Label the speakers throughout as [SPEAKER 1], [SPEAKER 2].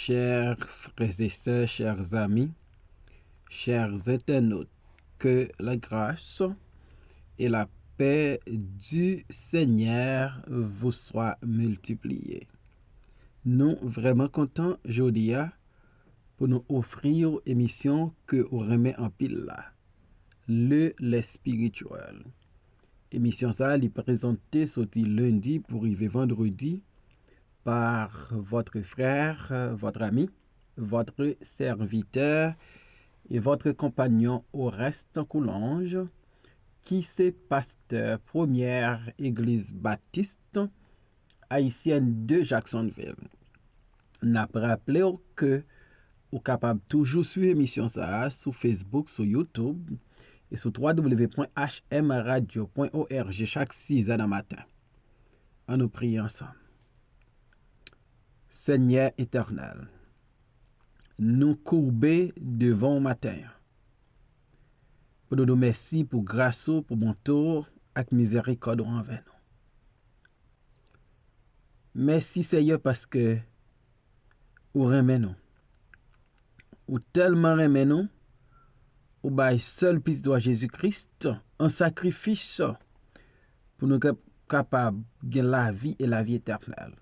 [SPEAKER 1] chers frères et sœurs, chers amis, chers internautes, que la grâce et la paix du Seigneur vous soient multipliées. Nous vraiment contents aujourd'hui pour nous offrir une émission que vous remet en pile là, les spirituel. Émission ça est présentée sorti lundi pour arriver vendredi par votre frère, votre ami, votre serviteur et votre compagnon Oreste Coulange, qui c'est pasteur première église baptiste haïtienne de Jacksonville. N'a rappelé que vous êtes capable toujours suivre l'émission ça sur Facebook, sur YouTube et sur www.hmradio.org chaque 6h du matin. On nous prie ensemble. Seigneur éternel, nous courber devant le matin. Pour nous merci pour grâce, pour bon tour, avec miséricorde envers nous. Merci Seigneur parce que vous aimez nous. Ou tellement aimez nous, ou bail seul Fils de Jésus-Christ, un sacrifice pour nous capables de la vie et la vie éternelle.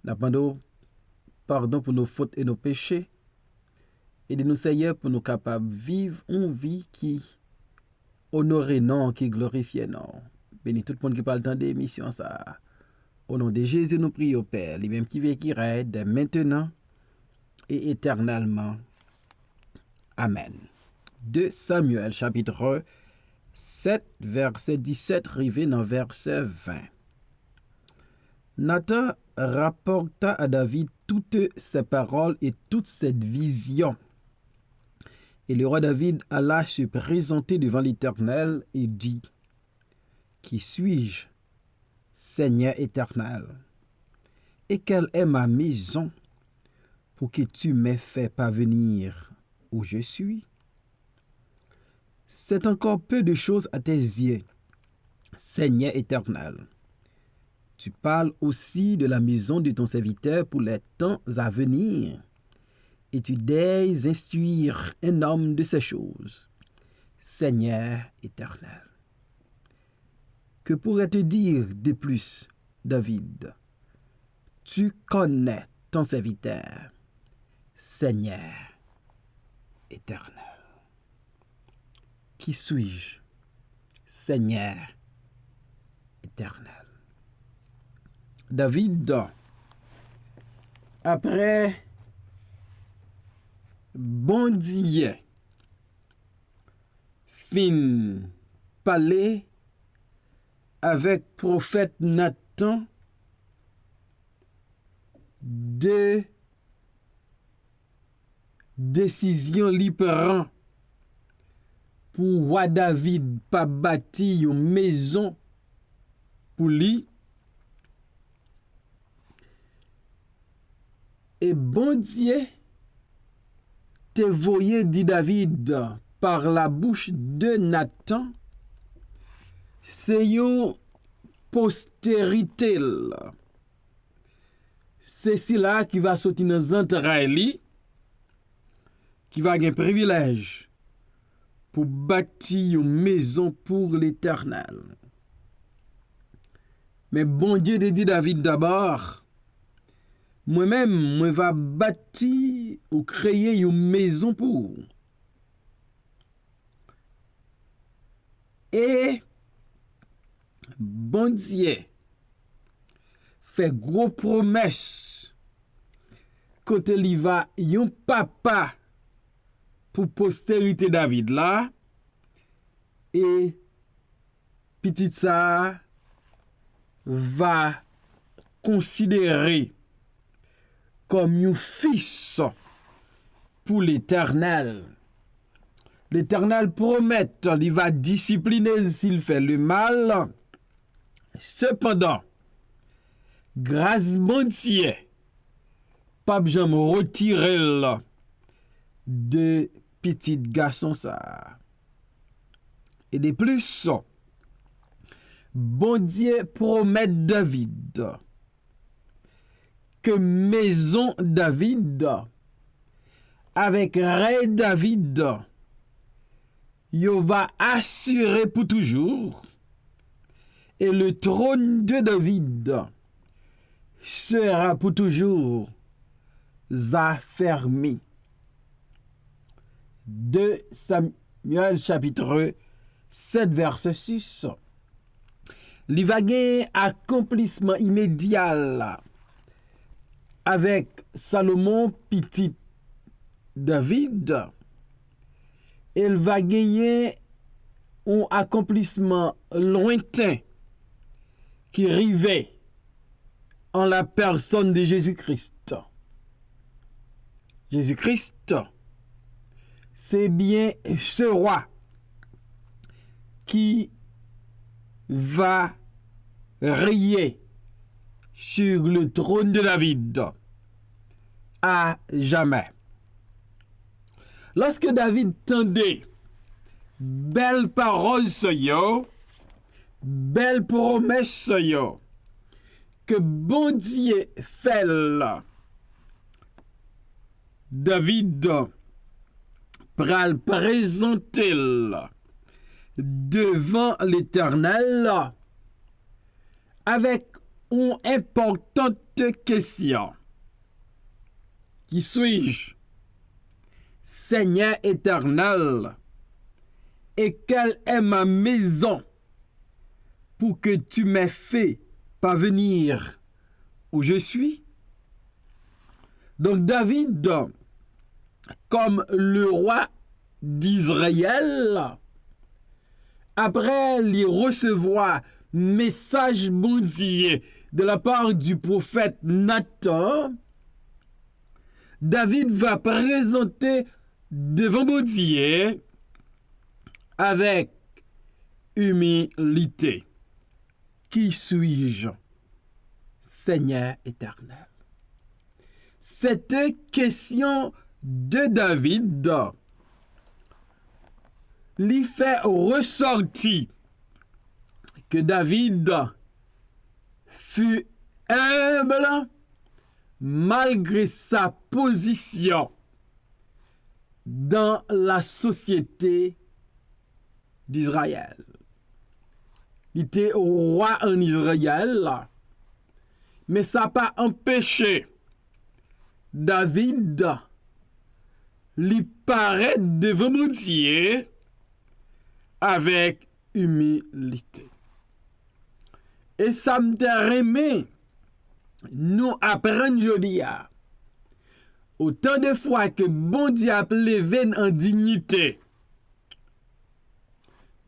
[SPEAKER 1] Nous demandons pardon pour nos fautes et nos péchés. Aidez-nous, Seigneur, pour nous capables de vivre une vie qui honore non, qui glorifie non. Bénis tout le monde qui parle dans des émissions ça. Au nom de Jésus, nous prions, Père, les mêmes qui vivent qui règnent maintenant et éternellement. Amen. De Samuel, chapitre 7, verset 17, arrivé dans verset 20. Nathan rapporta à David toutes ces paroles et toute cette vision. Et le roi David alla se présenter devant l'Éternel et dit, qui suis-je, Seigneur éternel? Et quelle est ma maison pour que tu m'aies fait parvenir où je suis? C'est encore peu de choses à tes yeux, Seigneur éternel. Tu parles aussi de la maison de ton serviteur pour les temps à venir, et tu daises instruire un homme de ces choses, Seigneur éternel. Que pourrais-tu dire de plus, David? Tu connais ton serviteur, Seigneur éternel. Qui suis-je, Seigneur éternel? David, après bondier, fin parler avec prophète Nathan de décision li prend pour roi David pas bâti une maison pour lui. Et bon Dieu te voyé, dit David, par la bouche de Nathan, c'est une postérité. C'est cela qui va sortir dans les entrailles, qui va avoir un privilège pour bâtir une maison pour l'Éternel. Mais bon Dieu te dit David d'abord, moi-même, je vais bâtir ou créer une maison pour. Et, bon Dieu, fait gros promesse, quand il va yon papa pour postérité David là, et petit ça va considérer comme un fils pour l'Éternel. L'Éternel promet, il va discipliner s'il fait le mal. Cependant, grâce bon Dieu, pas jamais retirer de petit garçon ça. Et de plus, bon Dieu promet David que maison David, avec rey David, yo va assurer pour toujours, et le trône de David sera pour toujours affermi. 2 Samuel chapitre 7 verset 6. Il va gagner accomplissement immédiat là, avec Salomon petit David. Il va gagner un accomplissement lointain qui arrivait en la personne de Jésus-Christ. Jésus-Christ, c'est bien ce roi qui va régner sur le trône de David à jamais. Lorsque David tendait belle parole belle promesse que bon Dieu fait là, David pral présenter devant l'Éternel avec une importante question. Qui suis-je, Seigneur éternel, et quelle est ma maison pour que tu m'aies fait parvenir où je suis? Donc David, comme le roi d'Israël, après les recevoir message bon Dieu de la part du prophète Nathan, David va présenter devant bon Dieu avec humilité. Qui suis-je, Seigneur éternel? Cette question de David lui fait ressortir que David fut humble malgré sa position dans la société d'Israël. Il était roi en Israël, mais ça n'a pas empêché David lui paraître devant Dieu avec humilité. Et ça me remet nous apprendre aujourd'hui autant de fois que bon Dieu a levé en dignité,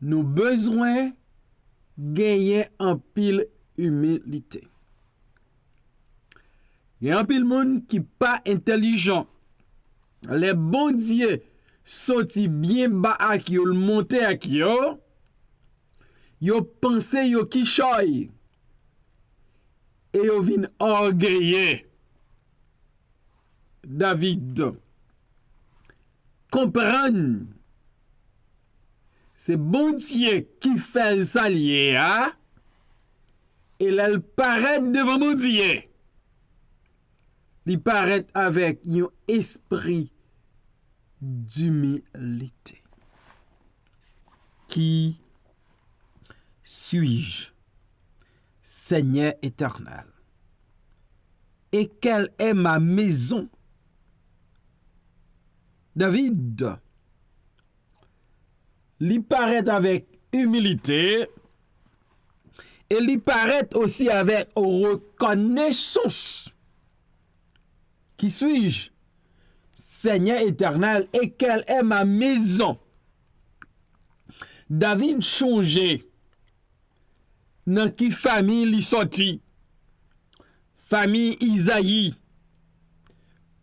[SPEAKER 1] nous besoin gagner en pile humilité. Il y a un pile monde qui pas intelligent. Les bons dieux sorti bien bas à qui yo monté à qui yo pensé yo qui choy et yo vin orgueilleux. David comprendre c'est bon Dieu qui fait ça lié et là il paraît devant mon Dieu. Il paraît avec un esprit d'humilité. Qui suis-je, Seigneur éternel? Et quelle est ma maison? David, il paraît avec humilité et il paraît aussi avec reconnaissance. Qui suis-je, Seigneur éternel, et quelle est ma maison? David changé dans qui famille il sorti? Famille Isaïe.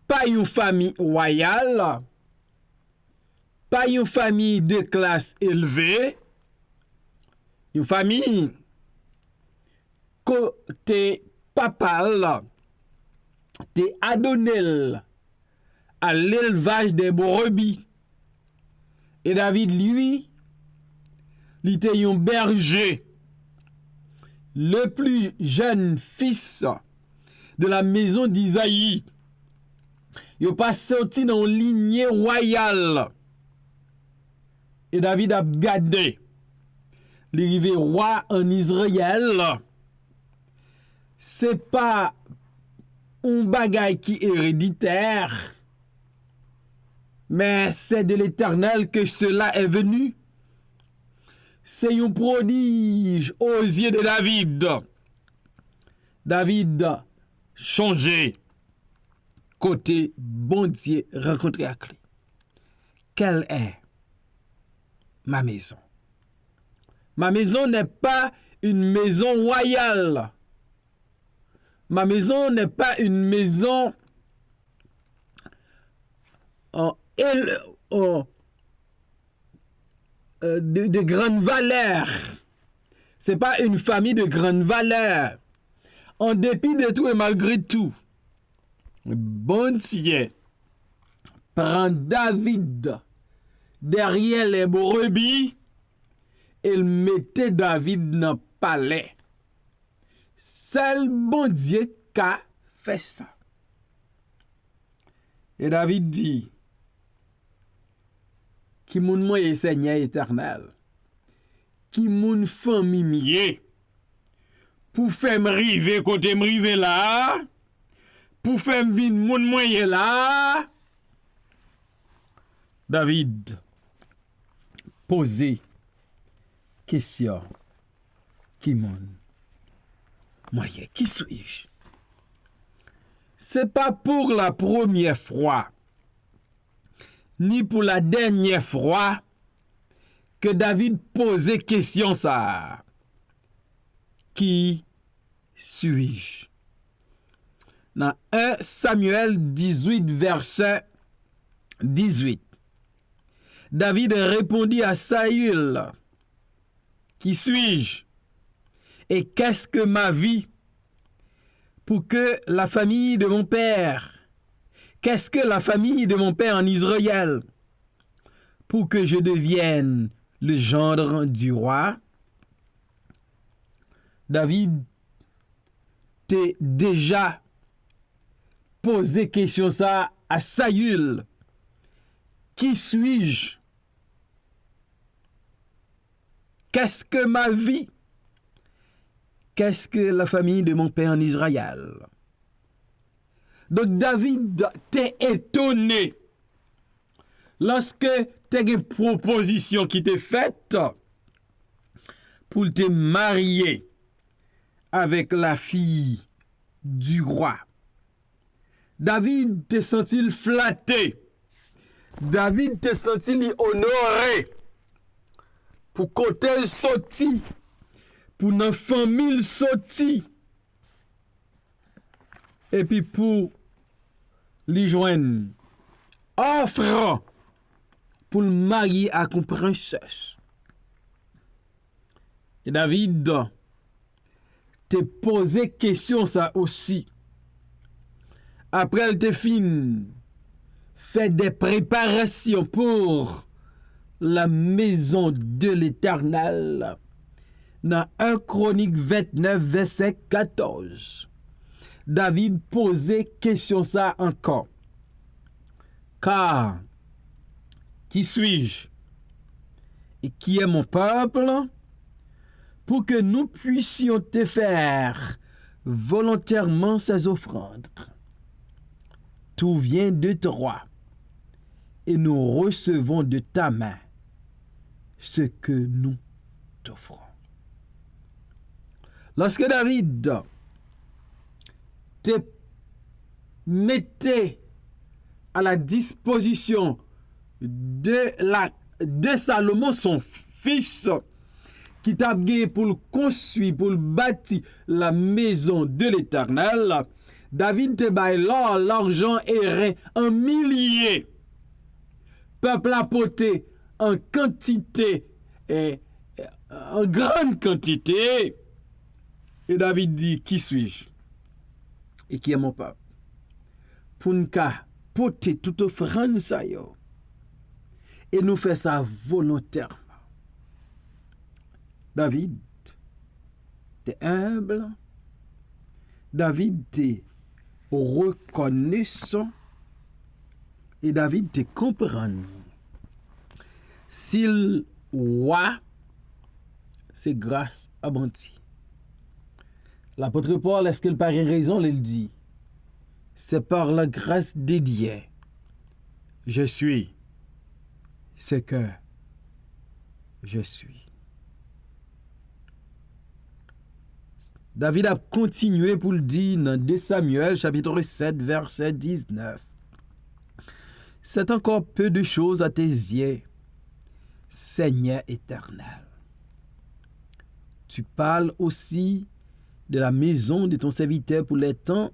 [SPEAKER 1] Pas une famille royale, pas une famille de classe élevée, une famille côté papal t'es adonné à l'élevage des brebis. Et David, lui, il était un berger, le plus jeune fils de la maison d'Isaïe. Yo pas sorti dans une lignée royale. Et David a gardé. L'arrivée roi en Israël. C'est pas un bagage qui est héréditaire. Mais c'est de l'Éternel que cela est venu. C'est un prodige aux yeux de David. David changé côté bon Dieu rencontré avec lui. Quelle est ma maison? Ma maison n'est pas une maison royale. Ma maison n'est pas une maison de grande valeur. C'est pas une famille de grande valeur. En dépit de tout et malgré tout, bon Dieu prend David derrière les brebis et il mettait David dans le palais. Seul bon Dieu qui a fait ça. Et David dit, qui moun moye Seigneur éternel, qui moun famille miye, pour faire m'rive côté m'rive là, pour faire m'vin moun moye là. David posé question, qui moun moye, qui suis-je? C'est pas pour la première fois ni pour la dernière fois que David posait question ça. Qui suis-je? Dans 1 Samuel 18, verset 18, David répondit à Saül, qui suis-je? Et qu'est-ce que ma vie pour que la famille de mon père? Qu'est-ce que la famille de mon père en Israël pour que je devienne le gendre du roi? David t'a déjà posé question ça à Saül. Qui suis-je? Qu'est-ce que ma vie? Qu'est-ce que la famille de mon père en Israël? Donc David t'est étonné lorsque t'as une proposition qui t'est faite pour te marier avec la fille du roi. David te senti flatté. David te senti honoré pour côté sorti, pour notre famille sorti, et puis pour lui joindre offre pour le marier à une princesse. Et David te posé question ça aussi. Après elle te fin fait des préparations pour la maison de l'Éternel. Dans 1 Chronique 29, verset 14. David posait question ça encore. Car, qui suis-je et qui est mon peuple pour que nous puissions te faire volontairement ces offrandes? Tout vient de toi et nous recevons de ta main ce que nous t'offrons. Lorsque David te mettait à la disposition de Salomon, son fils, qui t'a gagné pour le construire, pour le bâtir la maison de l'Éternel, David te baille l'or, l'argent et rein en milliers. Peuple apporté en quantité et en grande quantité. Et David dit, qui suis-je? Et qui est mon peuple? Pour nous porter toute offrande ça yo. Et nous faire ça volontairement. David, t'es humble. David, t'es reconnaissant et David te comprend. S'il roi, c'est grâce à Bonti. L'apôtre Paul, est-ce qu'il paraît raison, il dit, c'est par la grâce de Dieu, je suis ce que je suis. David a continué pour le dire dans 2 Samuel, chapitre 7, verset 19. C'est encore peu de choses à tes yeux, Seigneur éternel. Tu parles aussi de la maison de ton serviteur pour les temps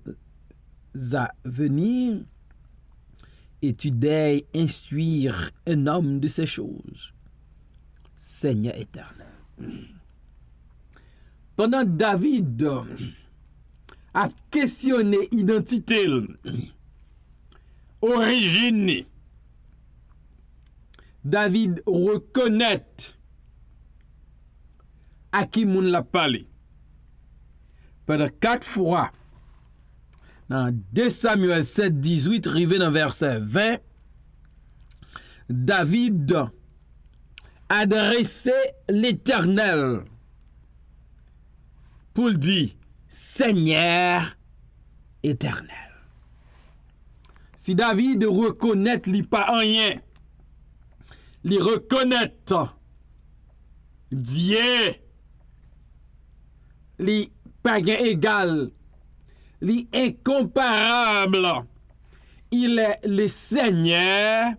[SPEAKER 1] à venir, et tu daignes instruire un homme de ces choses, Seigneur éternel. Pendant David a questionné l'identité, origine, David reconnaît à qui moun l'a parlé. Pendant 4 fois, dans 2 Samuel 7, 18, arrivé dans verset 20, David adressait l'Éternel pour le dire Seigneur éternel. Si David reconnaît li pas rien, li reconnaît Dieu, li pas égal, li incomparable, il est le Seigneur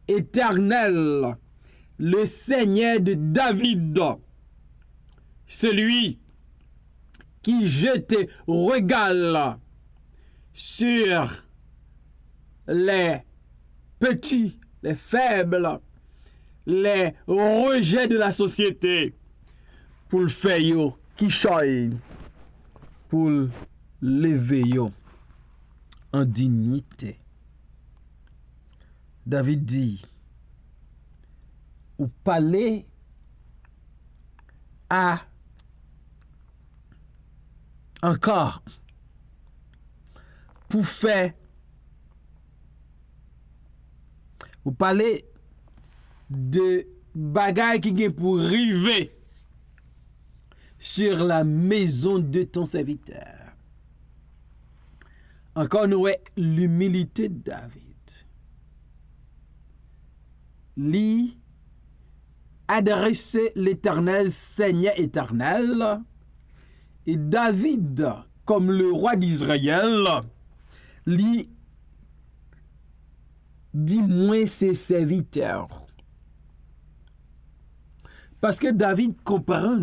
[SPEAKER 1] éternel, le Seigneur de David, celui qui jette regard sur les petits, les faibles, les rejets de la société, pour le faire qui choisit, pour lever en dignité. David dit, ou parler à encore pour faire ou parler de bagaille qui est pour river sur la maison de ton serviteur. Encore nous l'humilité de David. Lui adresser l'Éternel, Seigneur éternel, et David, comme le roi d'Israël, lui dit moins ses serviteurs. Parce que David comprend,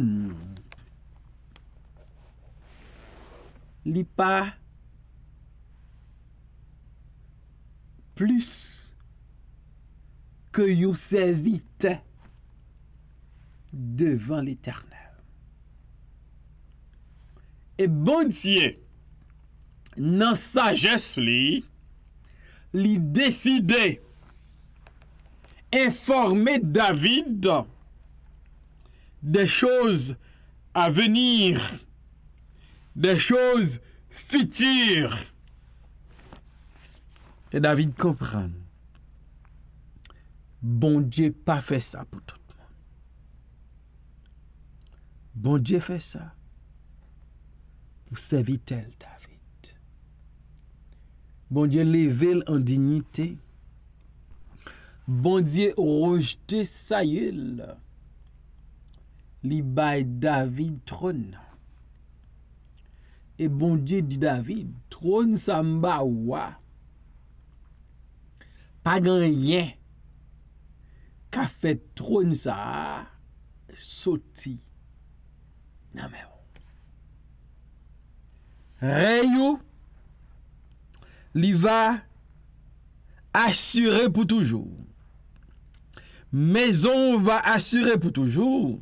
[SPEAKER 1] il pas plus que you serviteur devant l'Éternel. Et bon Dieu, dans sagesse li décidé informer David des choses à venir, des choses futures. Et David comprend. Bon Dieu pas fait ça pour tout le monde. Bon Dieu fait ça pour serviteur David. Bon Dieu levé en dignité. Bon Dieu rejeté Saül. Li bay David trône. Et bon Dieu dit David, trône ça mba wa. Pas grand rien qu'a fait trône ça sorti. Non mais Rayou, li va assurer pour toujours. Maison va assurer pour toujours.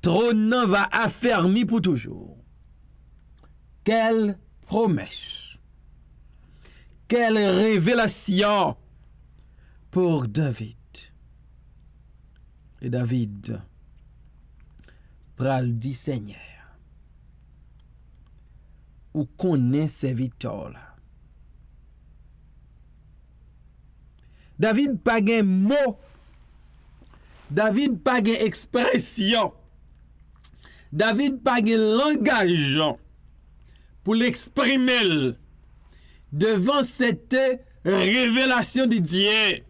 [SPEAKER 1] Trône va affermi pour toujours. Quelle promesse. Quelle révélation pour David. Et David pral dit Seigneur. ou connaît ses victoires là. David pas gen mot. David pas gen expression. David pas gen langage pour l'exprimer devant cette révélation de Dieu,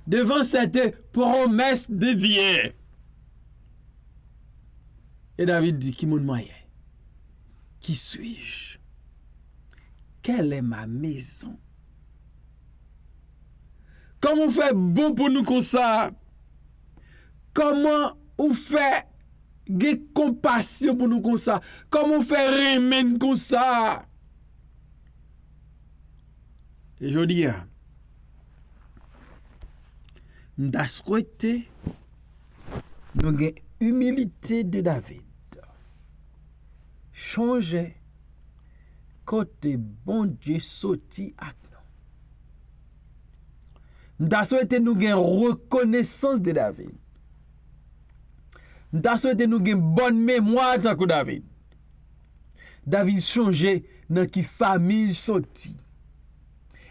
[SPEAKER 1] devant cette promesse de Dieu. Et David dit, qui mon moyen? Qui suis-je? Quelle est ma maison? Comment on fait bon pour nous comme ça? Comment on fait de compassion pour nous comme ça? Comment on fait remen comme ça? Et je dis, nous avons souhaité nous avons humilité de David. Changer côté bon Dieu sorti à nous. Nous avons souhaité nous avons reconnaissance de David. Nous avons souhaité nous avons bonne mémoire tant que David. David changé dans qui famille sorti.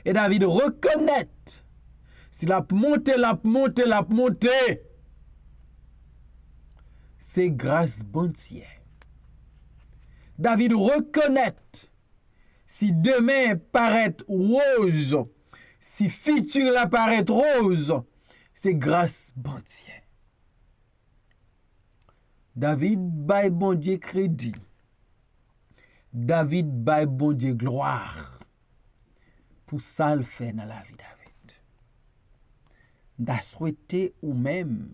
[SPEAKER 1] Et David reconnaît s'il a monté, c'est grâce bon Dieu. David reconnaît si demain paraît rose, si futur la paraît rose, c'est grâce bon Dieu. David bail bon Dieu crédit. David bail bon Dieu gloire pour ça le fait dans la vie David. D'a souhaité ou même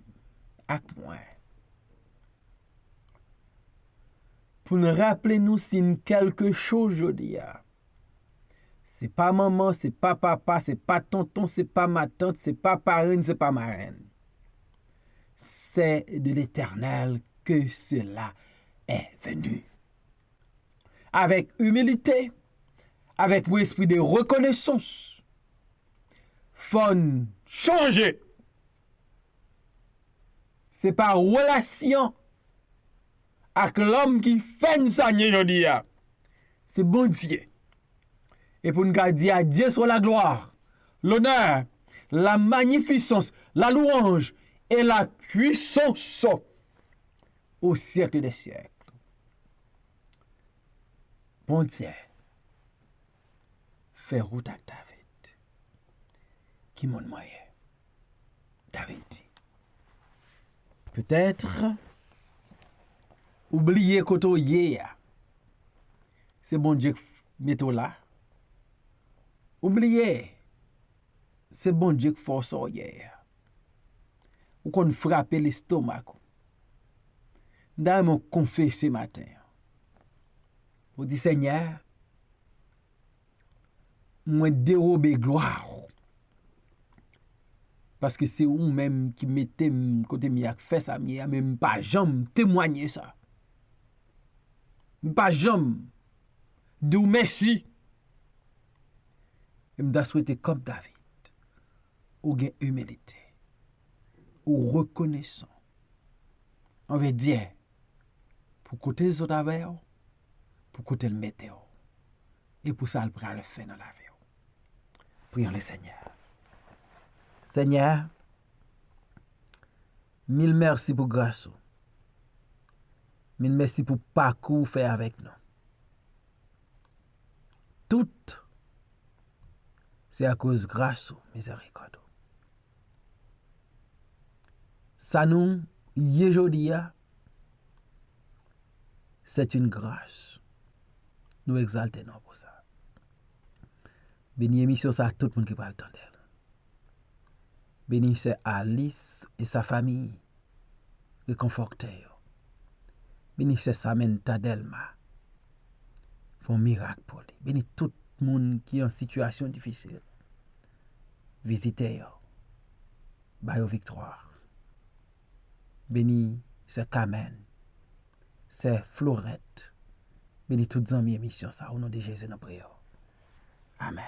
[SPEAKER 1] avec moi. Pour nous rappeler nous si quelque chose aujourd'hui. C'est pas maman, c'est pas papa, c'est pas tonton, c'est pas ma tante, c'est pas parraine, c'est pas marraine. C'est de l'Éternel que cela est venu. Avec humilité, avec mon esprit de reconnaissance, faut changer. C'est par relation avec l'homme qui fait ça aujourd'hui. C'est bon Dieu. Et pour nous dire à Dieu soit la gloire, l'honneur, la magnificence, la louange et la puissance au siècle des siècles. Bon Dieu, fais route avec David. Qui mon moyen? David dit. Peut-être oublier koto yé. C'est bon Dieu metto là. Oubliez, c'est bon Dieu qui force hier. Ou qu'on frappe l'estomac. D'ailleurs, mon confessé matin. Vous dites, Seigneur, moi dérober gloire. Parce que c'est vous-même qui mettez côté miak fait ça, même pas jamais témoigner ça. Pas jamais de merci. Et me souhaiter comme David, ou gain humilité, ou reconnaissant. On veut dire, pour côté les autres avec, pour côté le météo, et pour ça, le prend le fait dans la vie. Prions le Seigneur. Seigneur, mille merci pour grâce. Mille merci pour parcours fait avec nous. Tout c'est à cause grâce, miséricorde. Ça nous, aujourd'hui, c'est une grâce. Nous exaltons pour ça. Béni émission ça à tout le monde qui va l'entendre. Béni c'est Alice et sa famille. Réconfortez. Béni c'est Samantha Delma. Font miracle pour lui. Béni tout le monde qui est en situation difficile. Visitez. Bayo victoire. Béni c'est Carmen. C'est Florette. Béni toutes les amis émission ça au nom de Jésus nous prions. Amen.